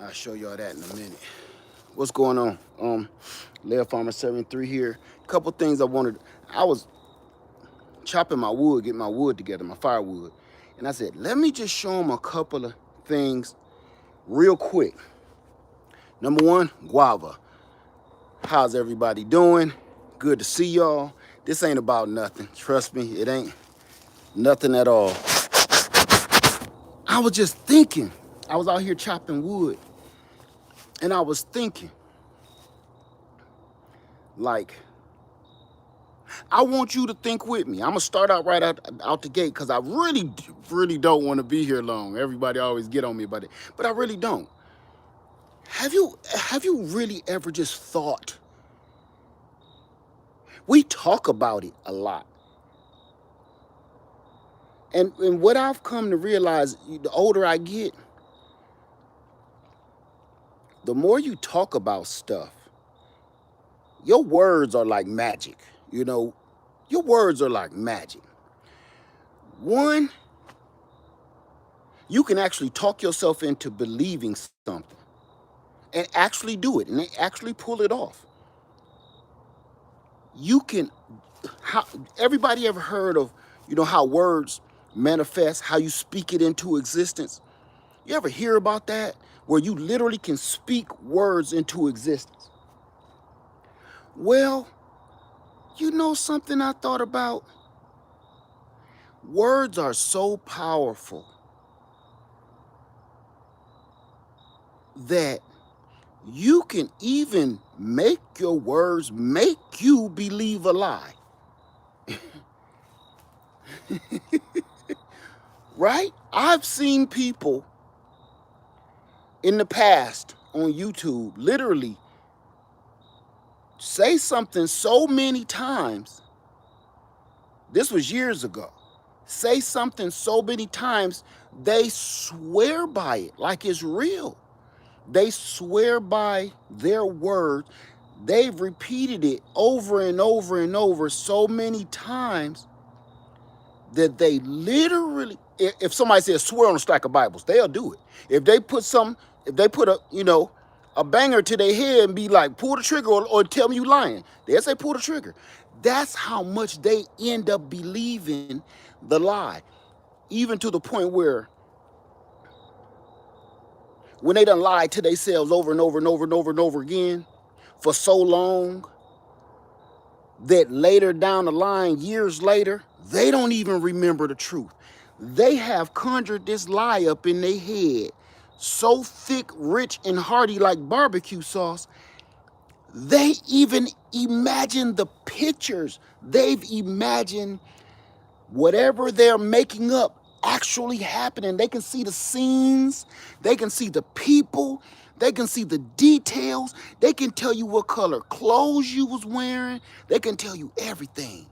I'll show y'all that in a minute. What's going on? Lair Farmer 73 here. Couple things I wanted. I was chopping my wood, getting my wood together, my firewood. And I said, let me just show them a couple of things real quick. Number one, guava. How's everybody doing? Good to see y'all. This ain't about nothing. Trust me, it ain't nothing at all. I was just thinking. I was out here chopping wood. And I was thinking, like, I want you to think with me. I'm gonna start out right out the gate because I really don't want to be here long. Everybody always get on me about it, but I really don't. Have you really ever just thought? We talk about it a lot, and what I've come to realize, the older I get, the more you talk about stuff, your words are like magic. You know, your words are like magic. One, you can actually talk yourself into believing something and actually do it and actually pull it off. You can, how, everybody ever heard of, how words manifest, how you speak it into existence? You ever hear about that? Where you literally can speak words into existence. Well, you know something I thought about? Words are so powerful that you can even make your words make you believe a lie. Right? I've seen people in the past on YouTube literally say something so many times. This was years ago. Say something so many times, they swear by it like it's real. They swear by their word. They've repeated it over and over and over so many times that they literally, if somebody says swear on a stack of Bibles, they'll do it. If they put a banger to their head and be like, pull the trigger, or tell me you lying, they'll say pull the trigger. That's how much they end up believing the lie. Even to the point where when they done lied to themselves over and over and over and over and over again for so long that later down the line, years later, they don't even remember the truth. They have conjured this lie up in their head so thick, rich, and hearty like barbecue sauce, they even imagine the pictures. They've imagined whatever they're making up actually happening. They can see the scenes, they can see the people, they can see the details, they can tell you what color clothes you was wearing, they can tell you everything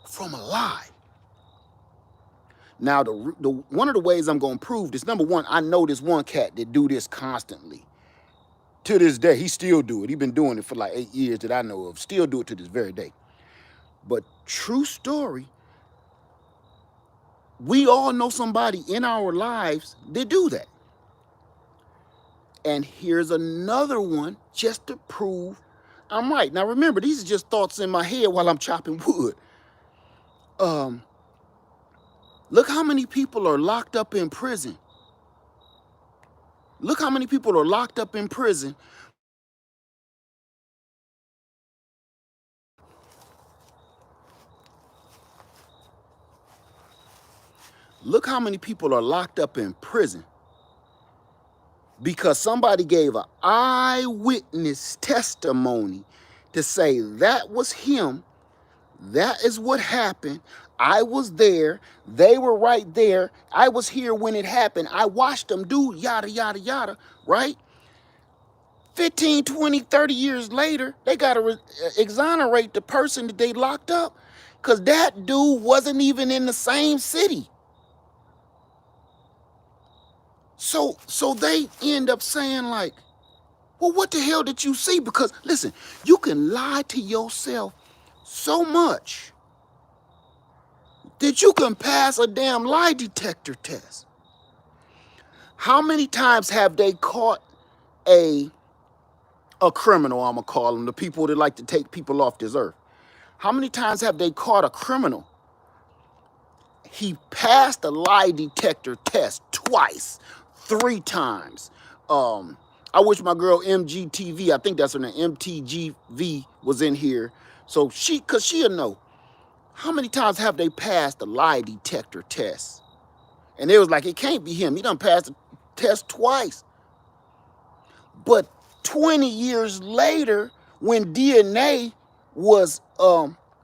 from a lie. Now, the one of the ways I'm gonna prove this, number one, I know this one cat that do this constantly. To this day, he still do it. He been doing it for like 8 years that I know of. Still do it to this very day. But true story, we all know somebody in our lives that do that. And here's another one just to prove I'm right. Now remember, these are just thoughts in my head while I'm chopping wood. Look how many people are locked up in prison. Look how many people are locked up in prison. Look how many people are locked up in prison because somebody gave an eyewitness testimony to say that was him. That is what happened. I was there. They were right there. I was here when it happened. I watched them do yada, yada, yada, right? 15, 20, 30 years later, they got to exonerate the person that they locked up because that dude wasn't even in the same city. So they end up saying like, well, what the hell did you see? Because listen, you can lie to yourself so much that you can pass a damn lie detector test. How many times have they caught a criminal, I'm gonna call them, the people that like to take people off this earth? How many times have they caught a criminal? He passed a lie detector test twice, 3 times. I wish my girl MGTV, I think that's her name, MTGV, was in here. So cause she'll know. How many times have they passed the lie detector test? And they was like, it can't be him. He done passed the test twice. But 20 years later, when DNA was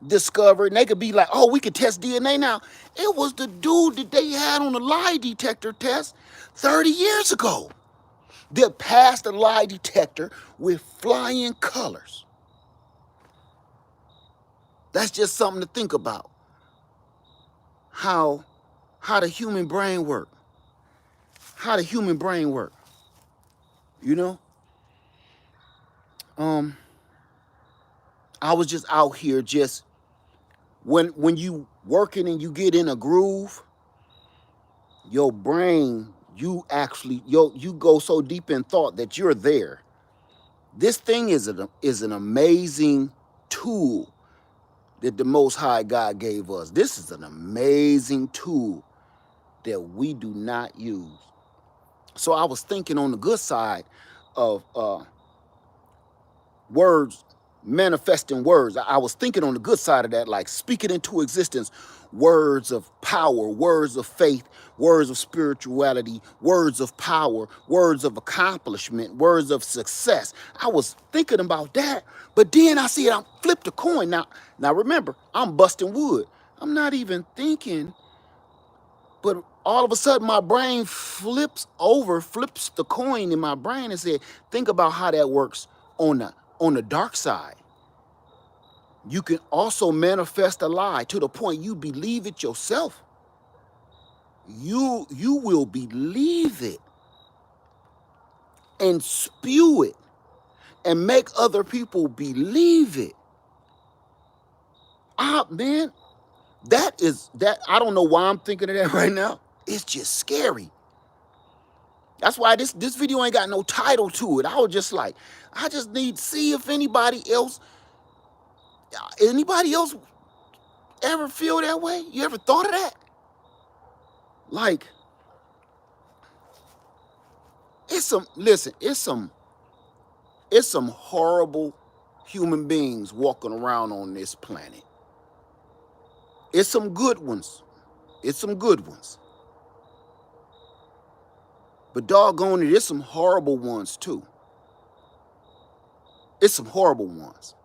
discovered, and they could be like, oh, we could test DNA now. It was the dude that they had on the lie detector test 30 years ago that passed the lie detector with flying colors. That's just something to think about. How the human brain work. How the human brain work. You know? I was just out here just when you working and you get in a groove, your brain, you go so deep in thought that you're there. This thing is an amazing tool that the Most High God gave us. This is an amazing tool that we do not use. So I was thinking on the good side of words, manifesting words. I was thinking on the good side of that, like speaking into existence, words of power, words of faith, words of spirituality, words of power, words of accomplishment, words of success. I was thinking about that, but then I see it, I flipped a coin. Now remember, I'm busting wood. I'm not even thinking, but all of a sudden my brain flips the coin in my brain and said, think about how that works on the dark side. You can also manifest a lie to the point you believe it yourself. You will believe it and spew it and make other people believe it. Man, that I don't know why I'm thinking of that right now. It's just scary. That's why this video ain't got no title to it. I was just like, I just need to see if anybody else ever feel that way? You ever thought of that? Like, it's some horrible human beings walking around on this planet. It's some good ones. But doggone it, it's some horrible ones too. It's some horrible ones.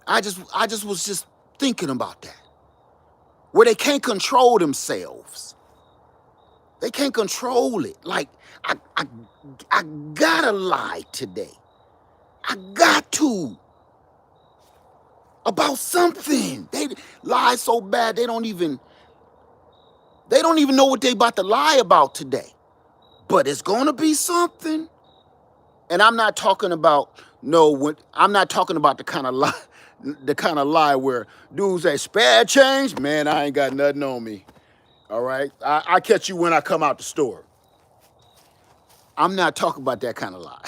I just was just thinking about that. Where they can't control themselves. They can't control it. Like, I gotta lie today. I got to. About something. They lie so bad they don't even know what they about to lie about today. But it's gonna be something. And I'm not talking about I'm not talking about the kind of lie where dudes say, spare change, man, I ain't got nothing on me. All right? I catch you when I come out the store. I'm not talking about that kind of lie.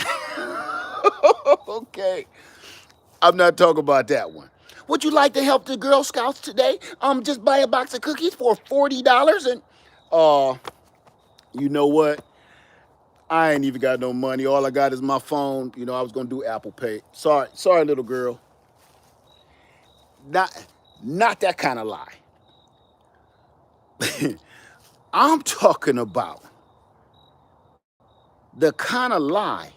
Okay. I'm not talking about that one. Would you like to help the Girl Scouts today? Just buy a box of cookies for $40 and you know what? I ain't even got no money. All I got is my phone. You know, I was gonna do Apple Pay. Sorry, little girl. Not that kind of lie. I'm talking about the kind of lie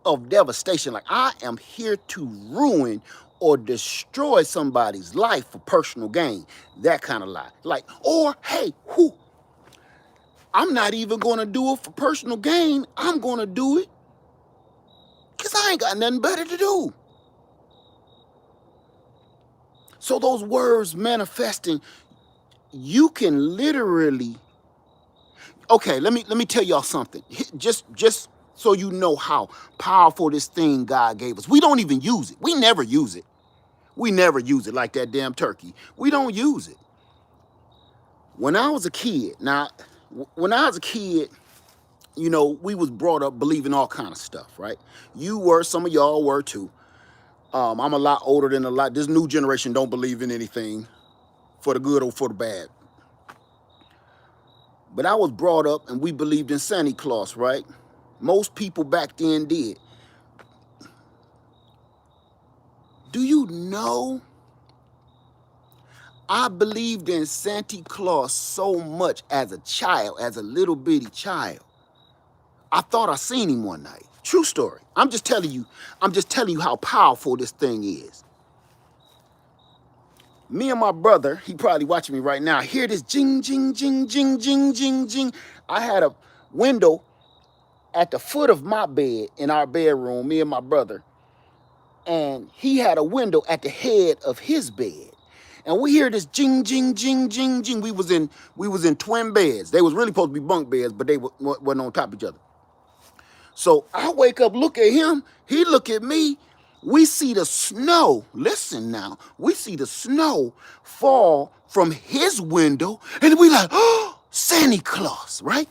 of devastation. Like, I am here to ruin or destroy somebody's life for personal gain. That kind of lie. Like, or hey, I'm not even gonna do it for personal gain. I'm gonna do it because I ain't got nothing better to do. So those words manifesting, you can literally. Okay, let me tell y'all something. Just so you know how powerful this thing God gave us. We don't even use it. We never use it. We never use it, like that damn turkey. We don't use it. When I was a kid, now When I was a kid, you know, we was brought up believing all kind of stuff, right? You were, some of y'all were too. I'm a lot older than a lot. This new generation don't believe in anything for the good or for the bad. But I was brought up and we believed in Santa Claus, right? Most people back then did. Do you know I believed in Santa Claus so much as a child, as a little bitty child. I thought I seen him one night. True story. I'm just telling you how powerful this thing is. Me and my brother, he probably watching me right now, hear this jing, jing, jing, jing, jing, jing, jing. I had a window at the foot of my bed in our bedroom, me and my brother, and he had a window at the head of his bed. And we hear this jing, jing, jing, jing, jing. We was in twin beds. They was really supposed to be bunk beds, but they wasn't on top of each other. So I wake up, look at him. He look at me. We see the snow. Listen now. We see the snow fall from his window, and we like, oh, Santa Claus, right?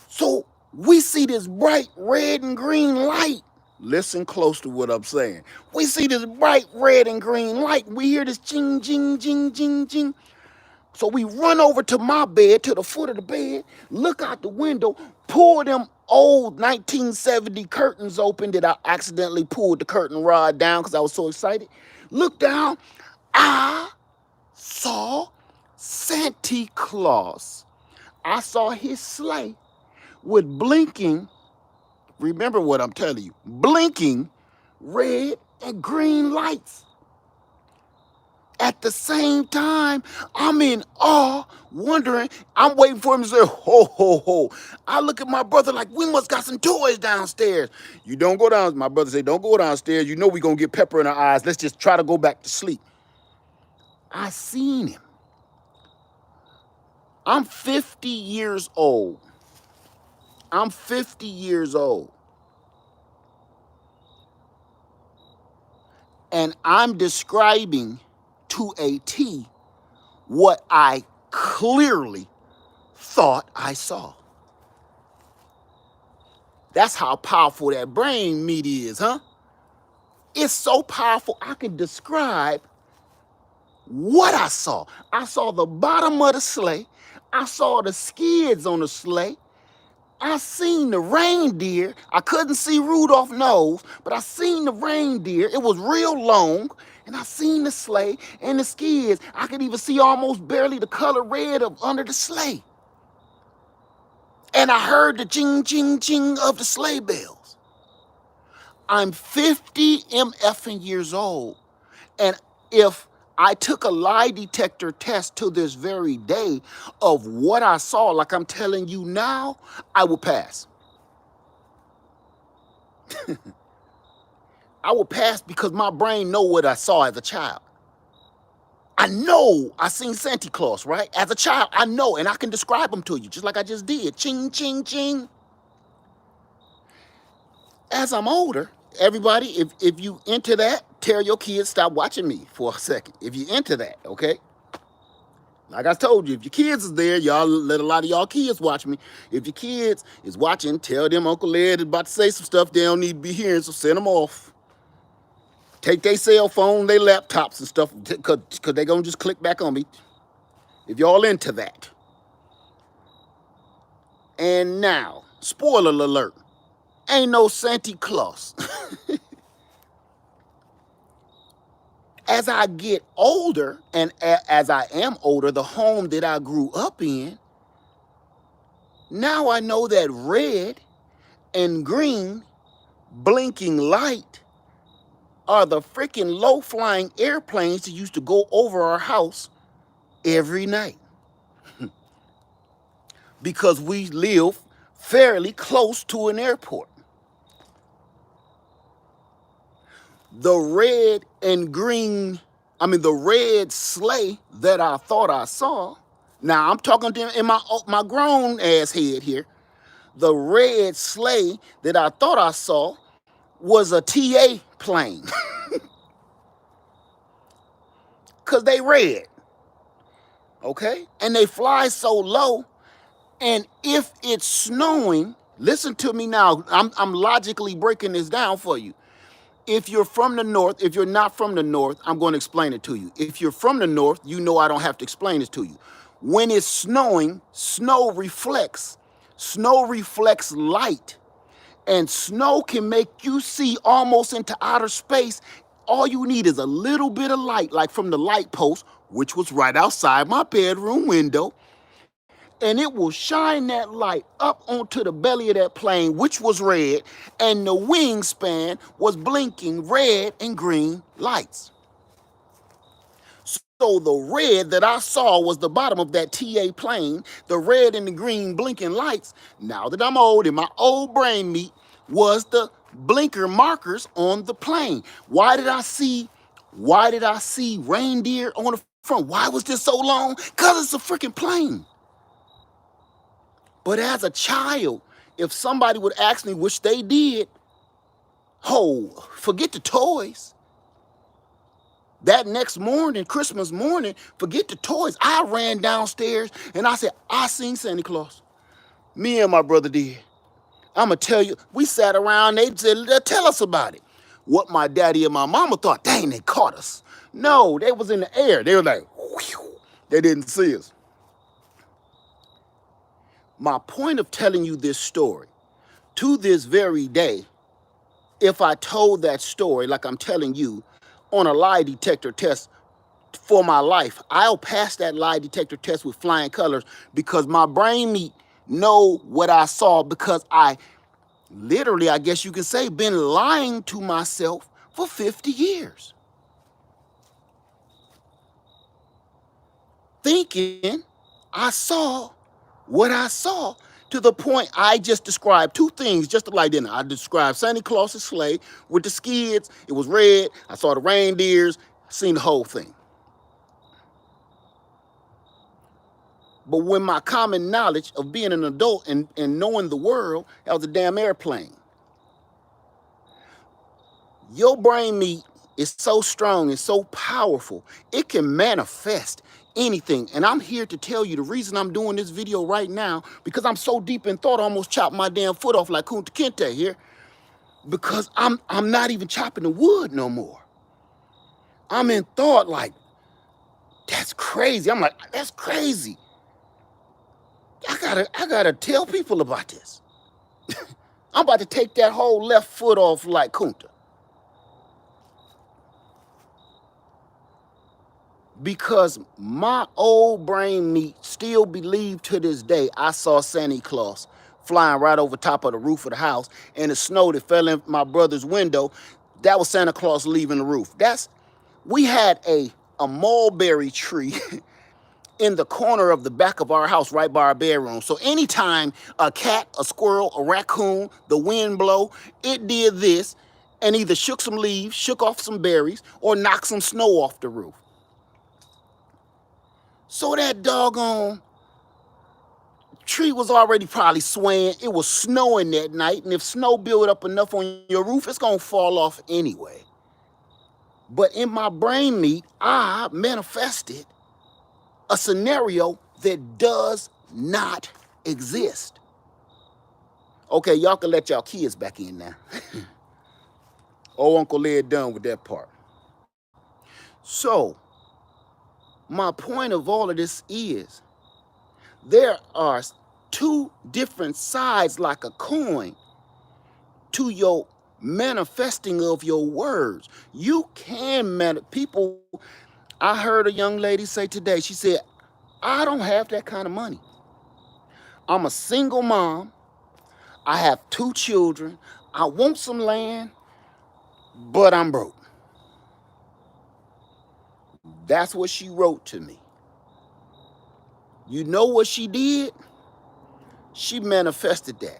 So we see this bright red and green light. Listen close to what I'm saying. We see this bright red and green light. We hear this jing, jing, jing, jing, jing. So we run over to my bed, to the foot of the bed, look out the window, pull them old 1970 curtains open that I accidentally pulled the curtain rod down because I was so excited. Look down. I saw Santa Claus. I saw his sleigh with blinking, remember what I'm telling you, blinking red and green lights. At the same time, I'm in awe, wondering, I'm waiting for him to say, ho, ho, ho. I look at my brother like, we must got some toys downstairs. You don't go down, my brother said, don't go downstairs. You know we gonna get pepper in our eyes. Let's just try to go back to sleep. I seen him. I'm 50 years old. I'm 50 years old. And I'm describing to a T what I clearly thought I saw. That's how powerful that brain meat is, huh? It's so powerful I can describe what I saw. I saw the bottom of the sleigh. I saw the skids on the sleigh. I seen the reindeer. I couldn't see Rudolph's nose, but I seen the reindeer. It was real long. And I seen the sleigh and the skids. I could even see almost barely the color red of under the sleigh. And I heard the ching, ching, ching of the sleigh bells. I'm 50 MFing years old. And if I took a lie detector test to this very day of what I saw, like I'm telling you now, I will pass. I will pass because my brain know what I saw as a child. I know I seen Santa Claus, right? As a child, I know, and I can describe them to you, just like I just did. Ching, ching, ching. As I'm older, everybody, if you into that, tell your kids stop watching me for a second. If you into that, okay? Like I told you, if your kids is there, y'all let a lot of y'all kids watch me. If your kids is watching, tell them Uncle Ed is about to say some stuff they don't need to be hearing, so send them off. Take their cell phone, their laptops and stuff, because they're going to just click back on me. If y'all into that. And now, spoiler alert, ain't no Santa Claus. As I get older, and as I am older, the home that I grew up in, now I know that red and green blinking light are the freaking low-flying airplanes that used to go over our house every night. Because we live fairly close to an airport. The red and green, the red sleigh that I thought I saw, now I'm talking to in my grown ass head here, the red sleigh that I thought I saw was a TA plane. Because they red, okay? And they fly so low, And if it's snowing, listen to me now. I'm logically breaking this down for you. If you're from the north, if you're not from the north, I'm going to explain it to you. If you're from the north, you know I don't have to explain this to you. When it's snowing, snow reflects light, and snow can make you see almost into outer space. All you need is a little bit of light, like from the light post, which was right outside my bedroom window, and it will shine that light up onto the belly of that plane, which was red, and the wingspan was blinking red and green lights. So the red that I saw was the bottom of that TA plane, the red and the green blinking lights. Now that I'm old, in my old brain meat was the blinker markers on the plane. Why did I see reindeer on the front? Why was this so long? Because it's a freaking plane. But as a child, if somebody would ask me, which they did, oh, forget the toys. That next morning, Christmas morning, forget the toys. I ran downstairs and I said, I seen Santa Claus. Me and my brother did. I'm going to tell you, we sat around, they said, tell us about it. What my daddy and my mama thought, dang, they caught us. No, they was in the air. They were like, whew. They didn't see us. My point of telling you this story, to this very day, if I told that story like I'm telling you on a lie detector test for my life, I'll pass that lie detector test with flying colors because my brain meat know what I saw, because I literally, I guess you could say, been lying to myself for 50 years. Thinking I saw what I saw, to the point I just described two things just like dinner. I described Santa Claus's sleigh with the skids. It was red. I saw the reindeers. Seen the whole thing. But when my common knowledge of being an adult and knowing the world, that was a damn airplane. Your brain meat is so strong and so powerful, it can manifest anything. And I'm here to tell you the reason I'm doing this video right now, because I'm so deep in thought, I almost chopped my damn foot off like Kunta Kinte here, because I'm not even chopping the wood no more. I'm in thought like, that's crazy. I'm like, that's crazy. I gotta tell people about this. I'm about to take that whole left foot off like Kunta. Because my old brain meat still believe to this day I saw Santa Claus flying right over top of the roof of the house, and the snow that fell in my brother's window, that was Santa Claus leaving the roof. We had a mulberry tree in the corner of the back of our house right by our bedroom. So anytime a cat, a squirrel, a raccoon, the wind blow, it did this and either shook some leaves, shook off some berries, or knocked some snow off the roof. So that doggone tree was already probably swaying. It was snowing that night, and if snow build up enough on your roof, it's gonna fall off anyway. But in my brain meat, I manifested a scenario that does not exist. Okay, y'all can let y'all kids back in now. Oh, Uncle Led done with that part. So, my point of all of this is, there are two different sides like a coin to your manifesting of your words. You can people, I heard a young lady say today, she said, I don't have that kind of money. I'm a single mom. I have 2 children. I want some land, but I'm broke. That's what she wrote to me. You know what she did? She manifested that.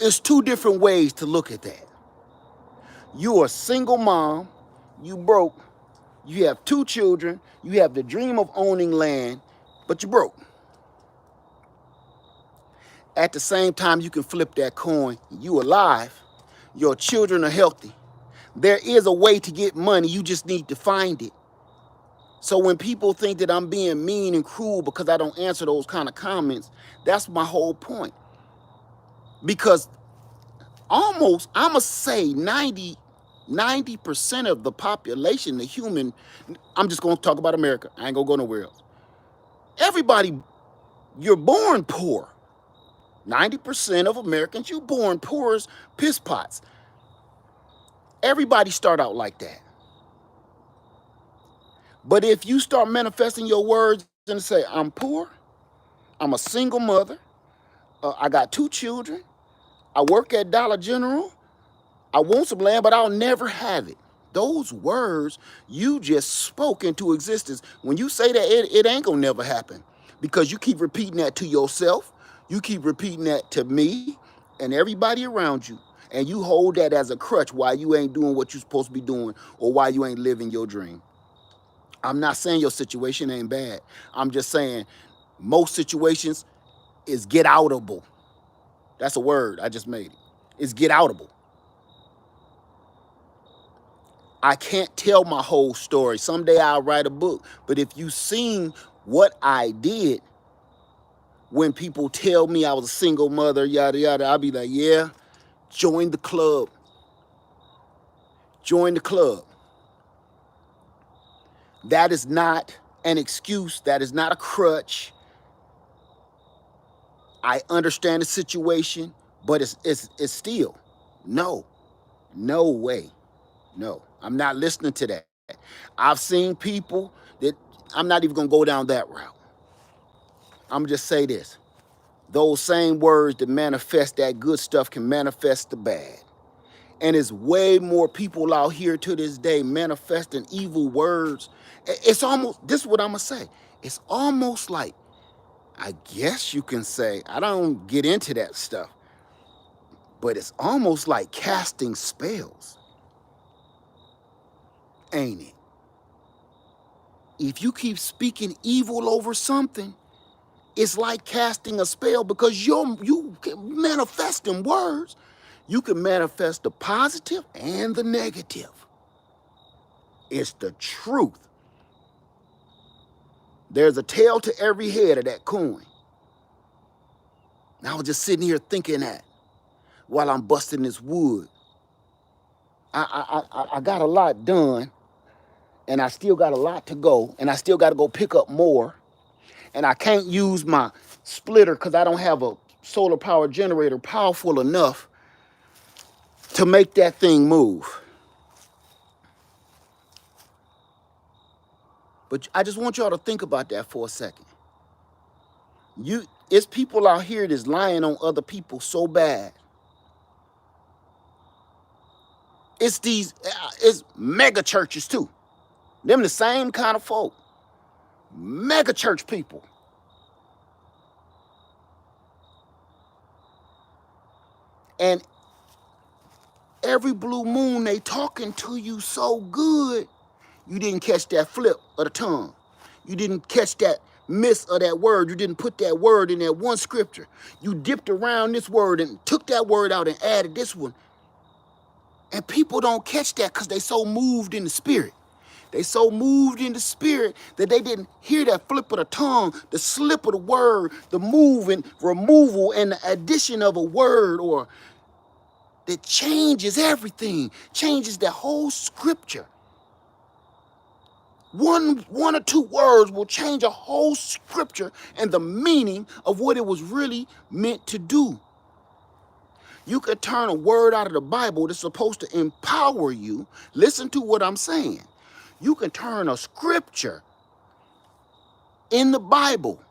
It's 2 different ways to look at that. You're a single mom, you broke, you have 2 children, you have the dream of owning land, but you're broke. At the same time, you can flip that coin. You alive, your children are healthy. There is a way to get money, you just need to find it. So when people think that I'm being mean and cruel because I don't answer those kind of comments, that's my whole point. Because almost, I'm going to say 90% of the population, the human, I'm just going to talk about America. I ain't going to go nowhere else. Everybody, you're born poor. 90% of Americans, you're born poor as piss pots. Everybody start out like that. But if you start manifesting your words and say, I'm poor, I'm a single mother, I got 2 children, I work at Dollar General, I want some land, but I'll never have it. Those words you just spoke into existence. When you say that, it ain't gonna never happen, because you keep repeating that to yourself, you keep repeating that to me and everybody around you, and you hold that as a crutch why you ain't doing what you're supposed to be doing or why you ain't living your dream. I'm not saying your situation ain't bad. I'm just saying most situations is get outable. That's a word I just made it. It's get outable. I can't tell my whole story. Someday I'll write a book. But if you seen what I did when people tell me I was a single mother, yada yada, I'll be like, yeah, join the club. Join the club. That is not an excuse. That is not a crutch. I understand the situation, but it's still no way. No, I'm not listening to that. I've seen people that, I'm not even gonna go down that route. I'm just say this. Those same words that manifest that good stuff can manifest the bad. And it's way more people out here to this day manifesting evil words. It's almost, this is what I'm gonna say. It's almost like, I guess you can say, I don't get into that stuff, but it's almost like casting spells, ain't it? If you keep speaking evil over something, it's like casting a spell, because you can manifest in words. You can manifest the positive and the negative. It's the truth. There's a tail to every head of that coin. And I was just sitting here thinking that while I'm busting this wood. I got a lot done, and I still got a lot to go, and I still got to go pick up more. And I can't use my splitter because I don't have a solar power generator powerful enough to make that thing move. But I just want y'all to think about that for a second. It's people out here that's lying on other people so bad. It's mega churches too. Them the same kind of folk. Mega church people. And every blue moon they talking to you so good, you didn't catch that flip of the tongue. You didn't catch that miss of that word. You didn't put that word in that one scripture. You dipped around this word and took that word out and added this one. And people don't catch that because they so moved in the spirit. They so moved in the spirit that they didn't hear that flip of the tongue, the slip of the word, the move and removal and the addition of a word, or that changes everything, changes the whole scripture. One or two words will change a whole scripture and the meaning of what it was really meant to do. You could turn a word out of the Bible that's supposed to empower you. Listen to what I'm saying. You can turn a scripture in the Bible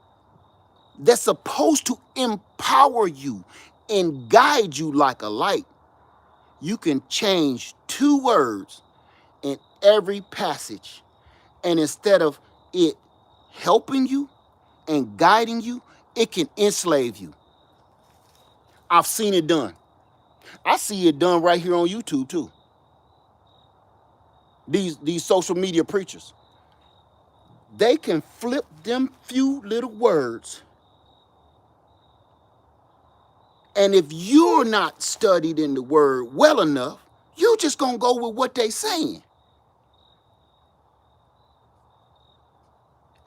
that's supposed to empower you and guide you like a light. You can change 2 words in every passage, and instead of it helping you and guiding you, it can enslave you. I've seen it done. I see it done right here on YouTube too. These social media preachers, they can flip them few little words. And if you're not studied in the word well enough, you just gonna go with what they saying.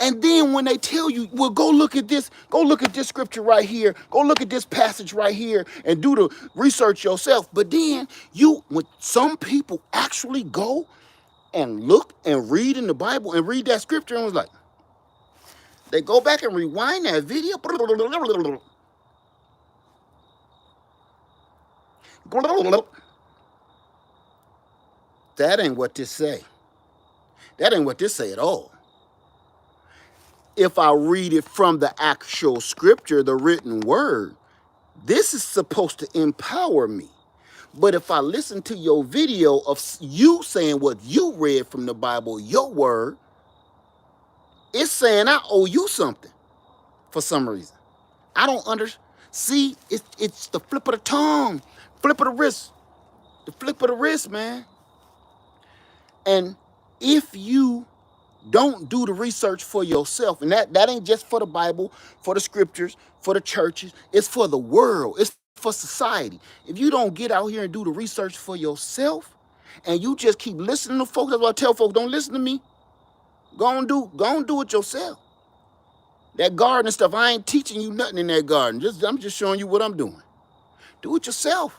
And then when they tell you, well, go look at this scripture right here, go look at this passage right here and do the research yourself. But then when some people actually go and look and read in the Bible and read that scripture and was like, they go back and rewind that video. That ain't what this say. That ain't what this say at all. If I read it from the actual scripture, the written word, this is supposed to empower me. But if I listen to your video of you saying what you read from the Bible, your word, it's saying I owe you something for some reason. I don't understand. See, it's the flip of the tongue, flip of the wrist, the flip of the wrist, man. And if you don't do the research for yourself, and that ain't just for the Bible, for the scriptures, for the churches, it's for the world, it's for society. If you don't get out here and do the research for yourself, and you just keep listening to folks, that's why I tell folks, don't listen to me. Go on do it yourself. That garden stuff, I ain't teaching you nothing in that garden. I'm just showing you what I'm doing. Do it yourself.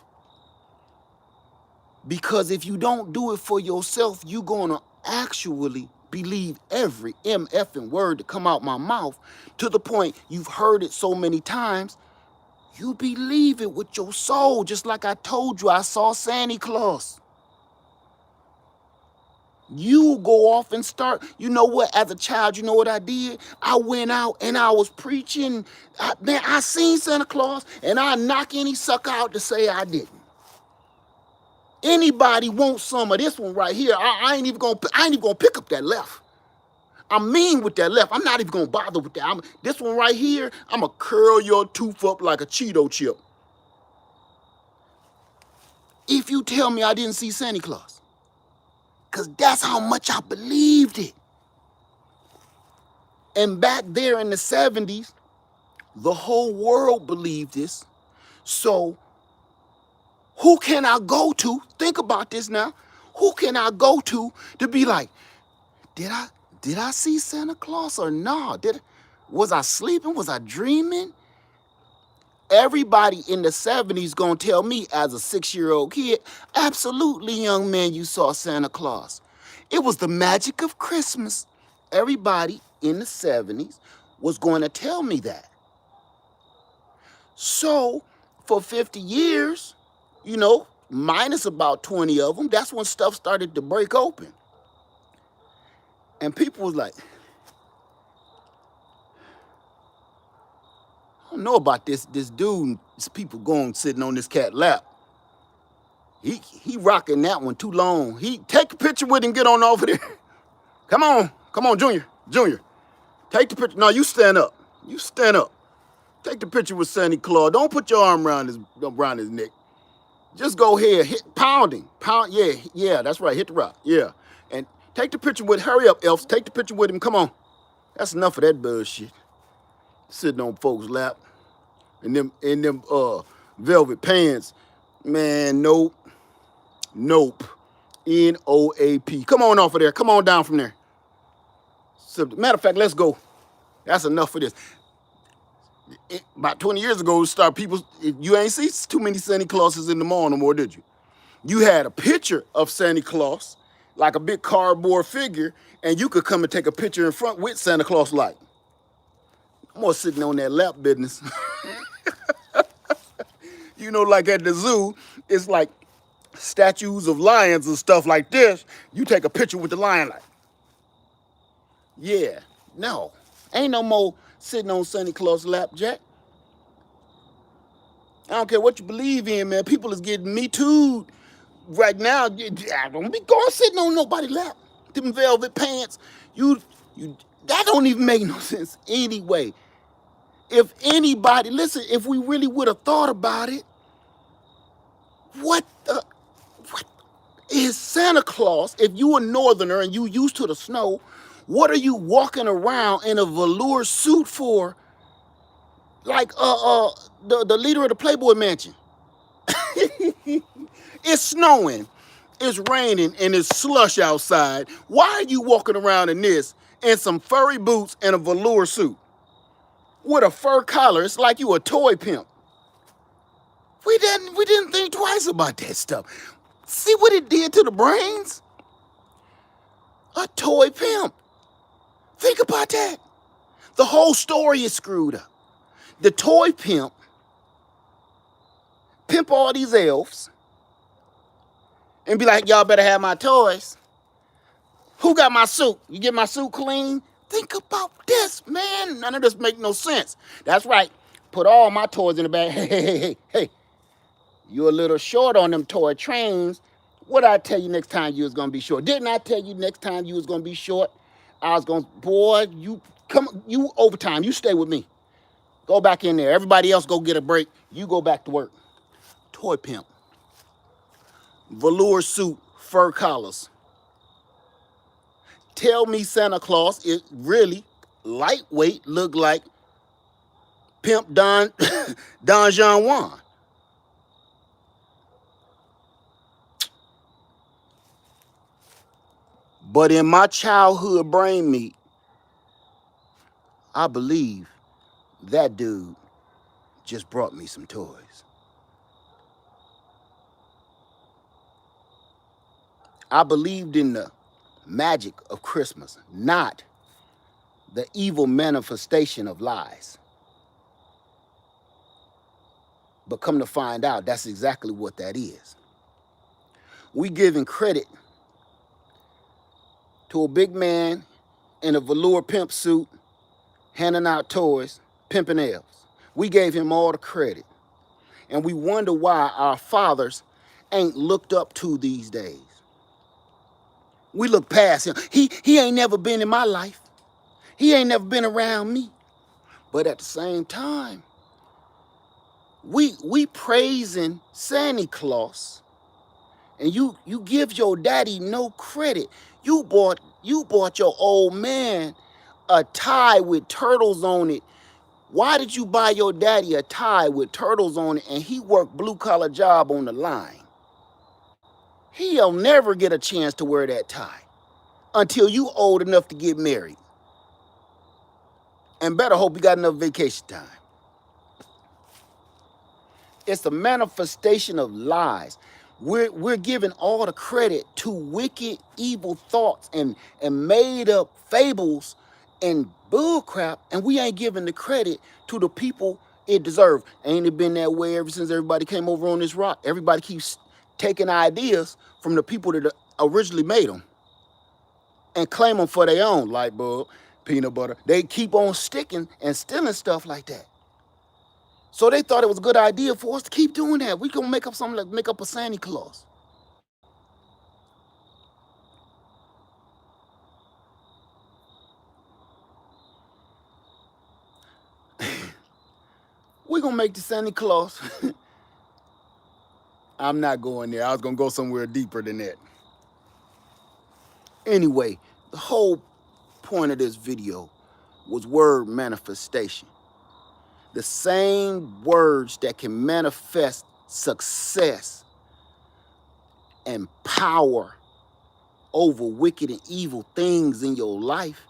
Because if you don't do it for yourself, you're going to actually believe every MFing word that come out my mouth to the point you've heard it so many times, you believe it with your soul. Just like I told you, I saw Santa Claus. You go off and start, you know what, as a child, you know what I did? I went out and I was preaching. I seen Santa Claus and I knock any sucker out to say I didn't. Anybody wants some of this one right here, I ain't even gonna pick up that left. I'm mean with that left. I'm not even gonna bother with that. This one right here, I'm gonna curl your tooth up like a Cheeto chip. If you tell me I didn't see Santa Claus. Because that's how much I believed it. And back there in the 70s, the whole world believed this. So who can I go to? Think about this now. Who can I go to be like, did I see Santa Claus or no? Was I sleeping? Was I dreaming? Everybody in the 70s gonna tell me as a 6-year-old kid, absolutely, young man, you saw Santa Claus. It was the magic of Christmas. Everybody in the 70s was going to tell me that. So for 50 years, minus about 20 of them, that's when stuff started to break open. And people was like, I don't know about this dude, these people going sitting on this cat lap. He rocking that one too long. Take a picture with him, get on over there. Come on, Junior. Take the picture. No, you stand up. Take the picture with Santa Claus. Don't put your arm around his neck. Just go ahead, pound, yeah, that's right, hit the rock, yeah. And take the picture hurry up, Elf, take the picture with him, come on. That's enough of that bullshit. Sitting on folks' lap, and them velvet pants, man. Nope. NOAP. Come on off of there. Come on down from there. So, matter of fact, let's go. That's enough of this. About 20 years ago, you ain't see too many Santa Clauses in the mall no more, did you? You had a picture of Santa Claus, like a big cardboard figure, and you could come and take a picture in front with Santa Claus like. I'm more sitting on that lap business. Like at the zoo, it's like statues of lions and stuff like this. You take a picture with the lion like. Yeah, no. Ain't no more sitting on Santa Claus lap, Jack. I don't care what you believe in, man. People is getting me too right now. I don't be going sitting on nobody's lap. Them velvet pants. That don't even make no sense anyway. If anybody, listen, if we really would have thought about it, what is Santa Claus? If you a northerner and you used to the snow, what are you walking around in a velour suit for? Like the leader of the Playboy Mansion. It's snowing, it's raining, and it's slush outside. Why are you walking around in this and some furry boots and a velour suit with a fur collar. It's like you a toy pimp. We didn't think twice about that stuff. See what it did to the brains? A toy pimp. Think about that. The whole story is screwed up. The toy pimp all these elves and be like, y'all better have my toys. Who got my suit? You get my suit clean? Think about this, man. None of this make no sense. That's right. Put all my toys in the bag. Hey. You a little short on them toy trains. What I tell you next time you was gonna be short? Didn't I tell you next time you was gonna be short? I was gonna, boy, you overtime. You stay with me. Go back in there. Everybody else go get a break. You go back to work. Toy pimp. Velour suit, fur collars. Tell me Santa Claus is really lightweight, look like Pimp Don John Juan. But in my childhood brain meat, I believe that dude just brought me some toys. I believed in the magic of Christmas, not the evil manifestation of lies. But come to find out, that's exactly what that is. We giving credit to a big man in a velour pimp suit, handing out toys, pimping elves. We gave him all the credit. And we wonder why our fathers ain't looked up to these days. We look past him. He ain't never been in my life. He ain't never been around me. But at the same time, we praising Santa Claus, and you give your daddy no credit. You bought your old man a tie with turtles on it. Why did you buy your daddy a tie with turtles on it and he worked blue-collar job on the line? He'll never get a chance to wear that tie until you old enough to get married. And better hope you got enough vacation time. It's a manifestation of lies. We're giving all the credit to wicked, evil thoughts and made up fables and bullcrap, and we ain't giving the credit to the people it deserves. Ain't it been that way ever since everybody came over on this rock? Everybody keeps taking ideas from the people that originally made them and claim them for their own. Light bulb, peanut butter. They keep on sticking and stealing stuff like that. So they thought it was a good idea for us to keep doing that. We gonna make up something like make up a Santa Claus. We're gonna make the Santa Claus. I'm not going there. I was gonna go somewhere deeper than that. Anyway, the whole point of this video was word manifestation. The same words that can manifest success and power over wicked and evil things in your life,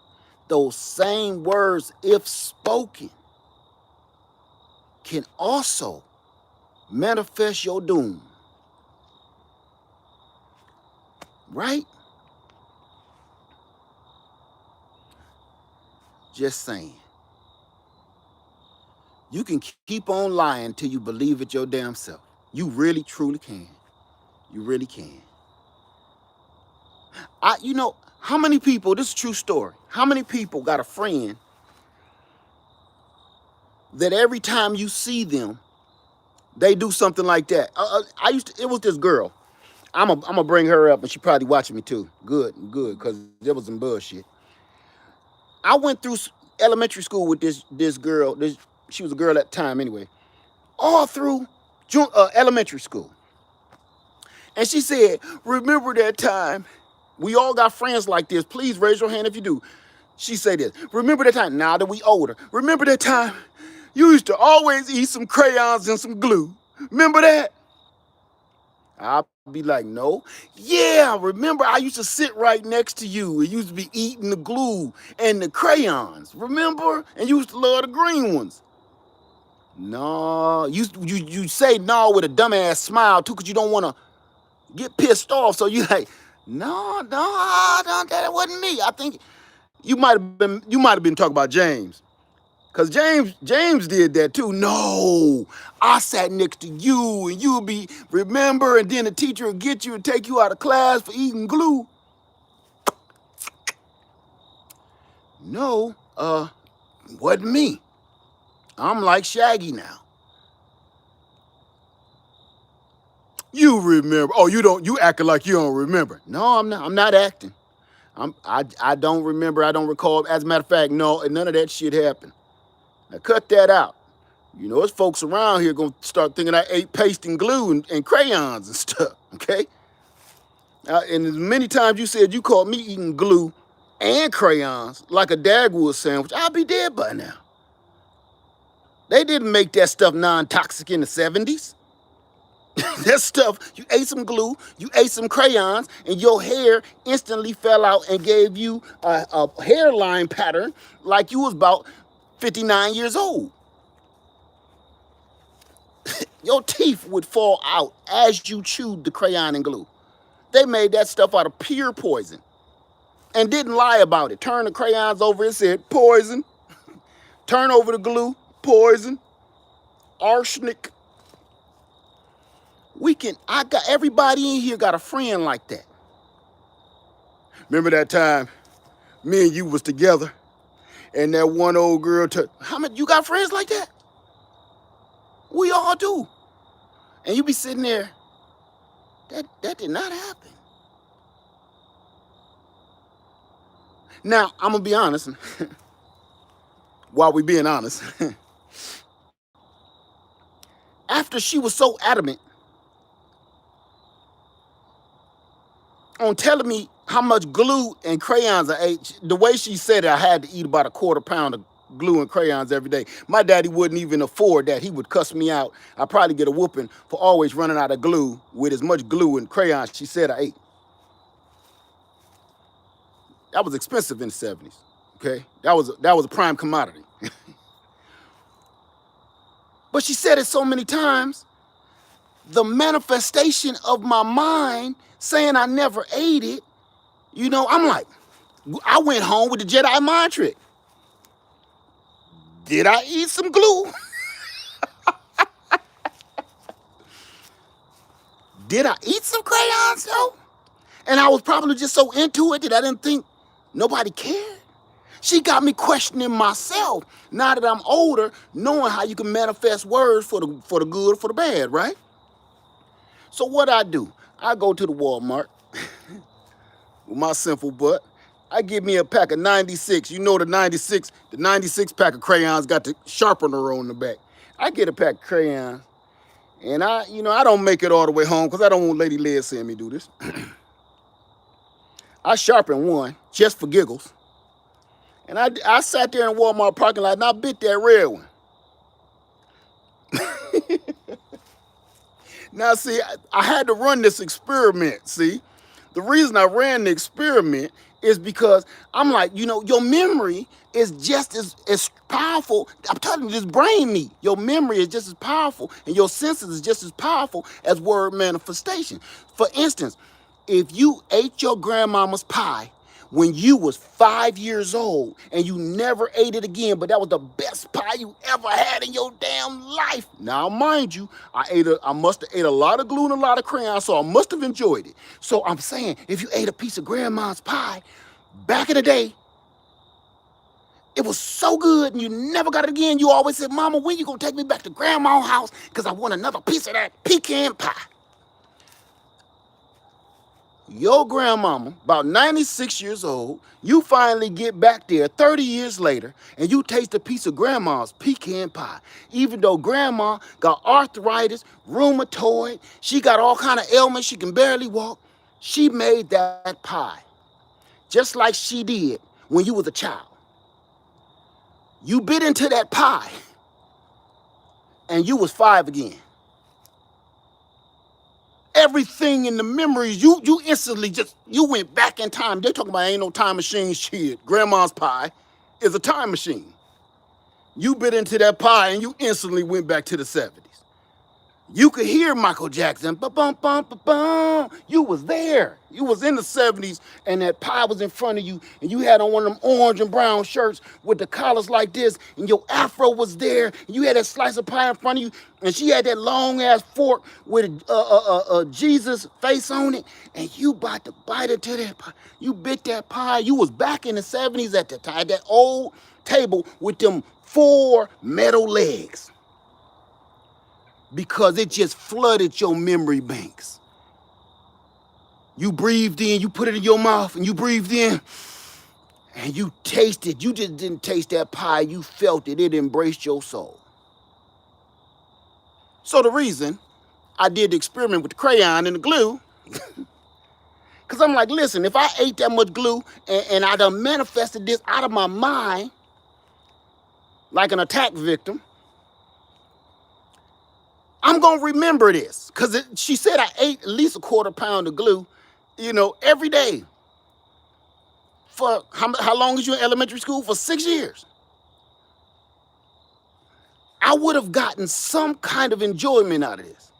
those same words, if spoken, can also manifest your doom. Right? Just saying. You can keep on lying till you believe it your damn self. You really, truly can. You really can. You know, how many people, this is a true story, how many people got a friend that every time you see them, they do something like that? It was this girl. I'm gonna bring her up, and she probably watching me too. Good, because there was some bullshit. I went through elementary school with this girl. She was a girl at the time anyway. All through elementary school. And she said, remember that time? We all got friends like this. Please raise your hand if you do. She said this. Remember that time? Now that we older. Remember that time? You used to always eat some crayons and some glue. Remember that? I be like, no. Yeah, remember I used to sit right next to you. And used to be eating the glue and the crayons. Remember? And you used to love the green ones. No, you say no with a dumbass smile too, cause you don't want to get pissed off. So you like, no, that wasn't me. I think you might have been talking about James. Cause James did that too. No, I sat next to you and you'll be remember, and then the teacher will get you and take you out of class for eating glue. No, wasn't me. I'm like Shaggy now. You remember? Oh, you don't. You acting like you don't remember. No, I'm not. I'm not acting. I don't remember. I don't recall. As a matter of fact, no, none of that shit happened. Now cut that out. You know, there's folks around here gonna start thinking I ate paste and glue and crayons and stuff. Okay. And as many times you said you caught me eating glue and crayons like a Dagwood sandwich, I'll be dead by now. They didn't make that stuff non-toxic in the 70s. That stuff, you ate some glue, you ate some crayons, and your hair instantly fell out and gave you a hairline pattern like you was about 59 years old. Your teeth would fall out as you chewed the crayon and glue. They made that stuff out of pure poison and didn't lie about it. Turn the crayons over, it said poison. Turn over the glue, poison. Arsenic. I got everybody in here got a friend like that. Remember that time me and you was together and that one old girl how many you got friends like that? We all do. And you be sitting there, that did not happen. Now, I'm gonna be honest. While we being honest, after she was so adamant on telling me how much glue and crayons I ate, the way she said it, I had to eat about a quarter pound of glue and crayons every day. My daddy wouldn't even afford that. He would cuss me out. I'd probably get a whooping for always running out of glue with as much glue and crayons she said I ate. That was expensive in the 70s. Okay? That was a prime commodity. But she said it so many times, the manifestation of my mind saying I never ate it, you know, I'm like, I went home with the Jedi mind trick. Did I eat some glue? Did I eat some crayons though? And I was probably just so into it that I didn't think nobody cared. She got me questioning myself now that I'm older, knowing how you can manifest words for the good or for the bad, right? So what I do, I go to the Walmart with my simple butt. I get me a pack of 96. You know the 96 pack of crayons got the sharpener on the back. I get a pack of crayons, and I don't make it all the way home because I don't want Lady Leia seeing me do this. I sharpened one just for giggles. And I sat there in Walmart parking lot and I bit that red one. Now, see, I had to run this experiment, see? The reason I ran the experiment is because I'm like, your memory is just as powerful. I'm telling you, this brain meat. Your memory is just as powerful and your senses is just as powerful as word manifestation. For instance, if you ate your grandmama's pie when you was 5 years old and you never ate it again, but that was the best pie you ever had in your damn life. Now, mind you, I must have ate a lot of glue and a lot of crayon, so I must have enjoyed it. So I'm saying, if you ate a piece of grandma's pie back in the day, it was so good and you never got it again. You always said, Mama, when you gonna take me back to grandma's house? Because I want another piece of that pecan pie. Your grandmama, about 96 years old, you finally get back there 30 years later and you taste a piece of grandma's pecan pie. Even though grandma got arthritis, rheumatoid, she got all kind of ailments, she can barely walk, she made that pie just like she did when you was a child. You bit into that pie and you was 5 again. everything in the memories, you instantly you went back in time. They're talking about ain't no time machine shit. Grandma's pie is a time machine. You bit into that pie and you instantly went back to the 70s. You could hear Michael Jackson, ba-bum, bum, ba-bum. You was there. You was in the 70s and that pie was in front of you and you had on one of them orange and brown shirts with the collars like this and your afro was there and you had that slice of pie in front of you and she had that long ass fork with a Jesus face on it and you about to bite into that pie. You bit that pie. You was back in the 70s at the time, that old table with them 4 metal legs. Because it just flooded your memory banks. You breathed in, you put it in your mouth, and you breathed in, and you tasted. You just didn't taste that pie, you felt it. It embraced your soul. So the reason I did the experiment with the crayon and the glue, because I'm like, listen, if I ate that much glue and I done manifested this out of my mind, like an attack victim, I'm going to remember this. Because she said I ate at least a quarter pound of glue, every day. For how long was you in elementary school? For 6 years. I would have gotten some kind of enjoyment out of this.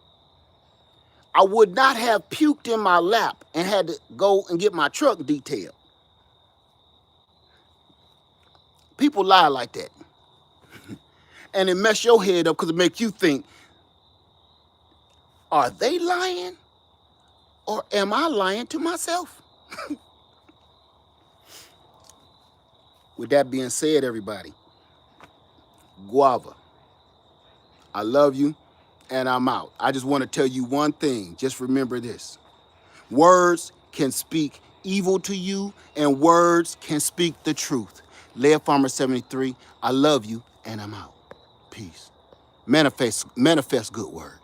I would not have puked in my lap and had to go and get my truck detailed. People lie like that. And it mess your head up because it makes you think, are they lying? Or am I lying to myself? With that being said, everybody, guava, I love you, and I'm out. I just want to tell you one thing. Just remember this. Words can speak evil to you, and words can speak the truth. Lead Farmer 73, I love you, and I'm out. Peace. Manifest good words.